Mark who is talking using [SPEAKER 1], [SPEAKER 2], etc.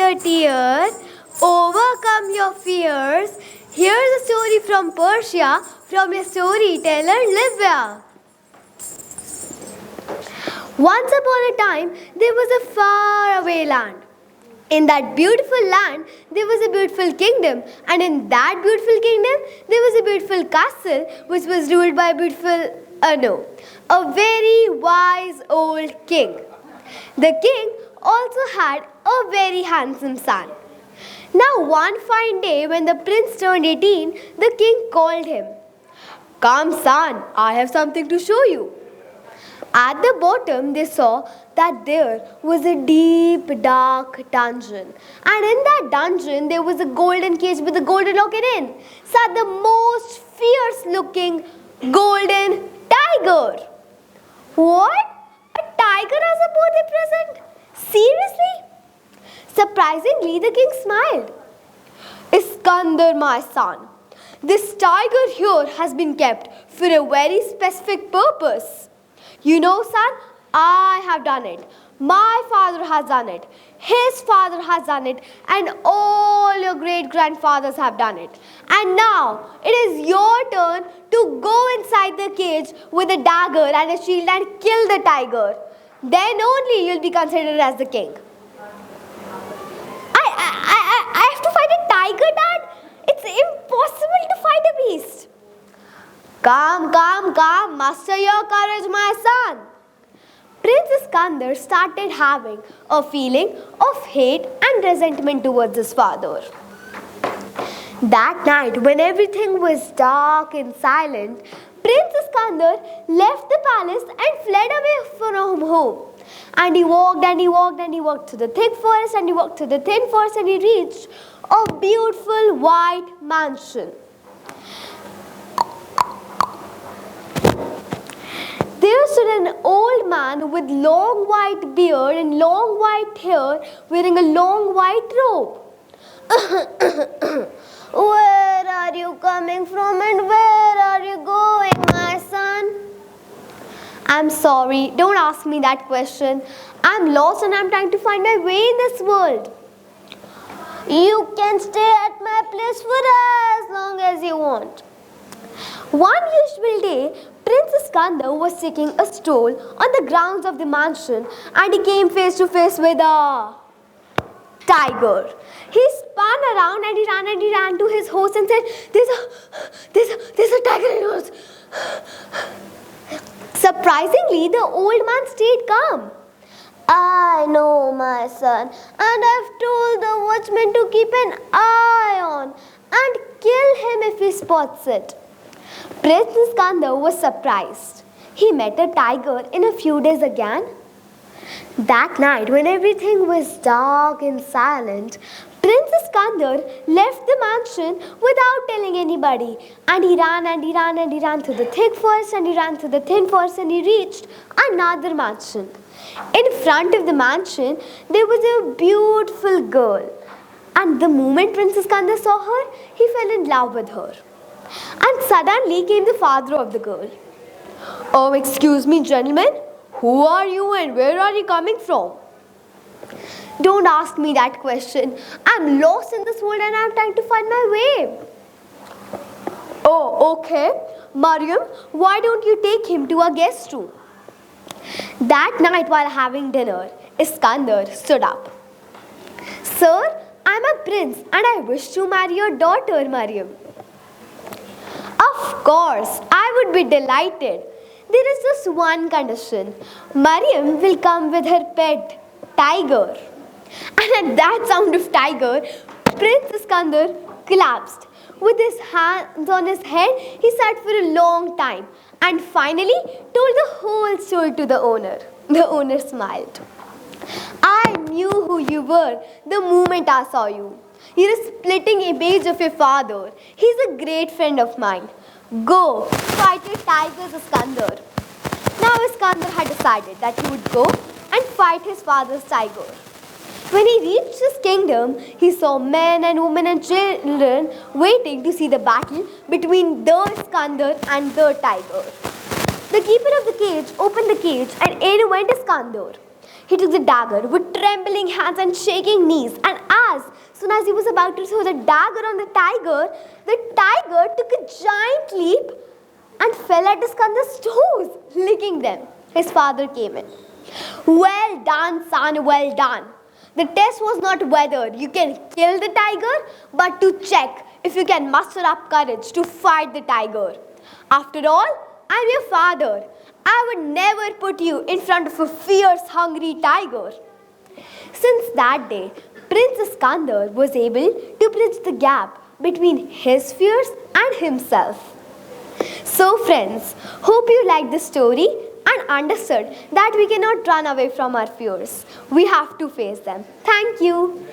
[SPEAKER 1] your tears, overcome your fears. Here's a story from Persia from your storyteller Livya. Once upon a time, there was a faraway land. In that beautiful land, there was a beautiful kingdom, and in that beautiful kingdom, there was a beautiful castle which was ruled by a very wise old king. The king also had a very handsome son. Now, one fine day, when the prince turned 18, the king called him. "Come, son, I have something to show you." At the bottom, they saw that there was a deep, dark dungeon. And in that dungeon, there was a golden cage with a golden lock in. Sat the most fierce-looking golden tiger. What? A tiger has a birthday present? Seriously? Surprisingly, the king smiled. "Iskandar, my son, this tiger here has been kept for a very specific purpose. You know, son, I have done it. My father has done it. His father has done it. And all your great-grandfathers have done it. And now, it is your turn to go inside the cage with a dagger and a shield and kill the tiger. Then only you'll be considered as the king." I have to fight a tiger, Dad? It's impossible to fight a beast. Come, muster your courage, my son. Prince Iskandar started having a feeling of hate and resentment towards his father. That night, when everything was dark and silent, Prince Iskandar left the palace and fled away from home. And he walked and he walked and he walked through the thick forest and he walked through the thin forest and he reached a beautiful white mansion. There stood an old man with long white beard and long white hair, wearing a long white robe. "Where are you coming from and where are you going, my son?" "I'm sorry, don't ask me that question. I'm lost and I'm trying to find my way in this world." "You can stay at my place for as long as you want." One usual day, Prince Iskandar was taking a stroll on the grounds of the mansion and he came face to face with a tiger. He spun around and he ran to his host and said, There's a tiger in yours." Surprisingly, the old man stayed calm. "I know, my son, and I've told the watchman to keep an eye on and kill him if he spots it." Prince Iskandar was surprised. He met a tiger in a few days again. That night, when everything was dark and silent, Prince Iskandar left the mansion without telling anybody. And he ran and he ran and he ran through the thick forest and he ran through the thin forest and he reached another mansion. In front of the mansion, there was a beautiful girl. And the moment Prince Iskandar saw her, he fell in love with her. And suddenly came the father of the girl. "Oh, excuse me, gentlemen, who are you and where are you coming from?" "Don't ask me that question. I'm lost in this world and I'm trying to find my way." "Oh, okay. Mariam, why don't you take him to our guest room?" That night while having dinner, Iskandar stood up. "Sir, I'm a prince and I wish to marry your daughter, Mariam." "Of course, I would be delighted. There is just one condition. Mariam will come with her pet tiger." And at that sound of tiger, Prince Iskandar collapsed. With his hands on his head, he sat for a long time and finally told the whole story to the owner. The owner smiled. "I knew who you were the moment I saw you. You're a splitting image of your father. He's a great friend of mine. Go, fight your tigers, Iskandar." Now Iskandar had decided that he would go and fight his father's tiger. When he reached his kingdom, he saw men and women and children waiting to see the battle between the Iskandar and the tiger. The keeper of the cage opened the cage and in went Iskandar. He took the dagger with trembling hands and shaking knees, and as soon as he was about to throw the dagger on the tiger took a giant leap and fell at his Skanda's toes, licking them. His father came in. Well done, son, well done. The test was not whether you can kill the tiger, but to check if you can muster up courage to fight the tiger. After all, I'm your father. I would never put you in front of a fierce, hungry tiger. Since that day, Prince Iskander was able to bridge the gap between his fears and himself. So friends, hope you liked the story and understood that we cannot run away from our fears. We have to face them. Thank you.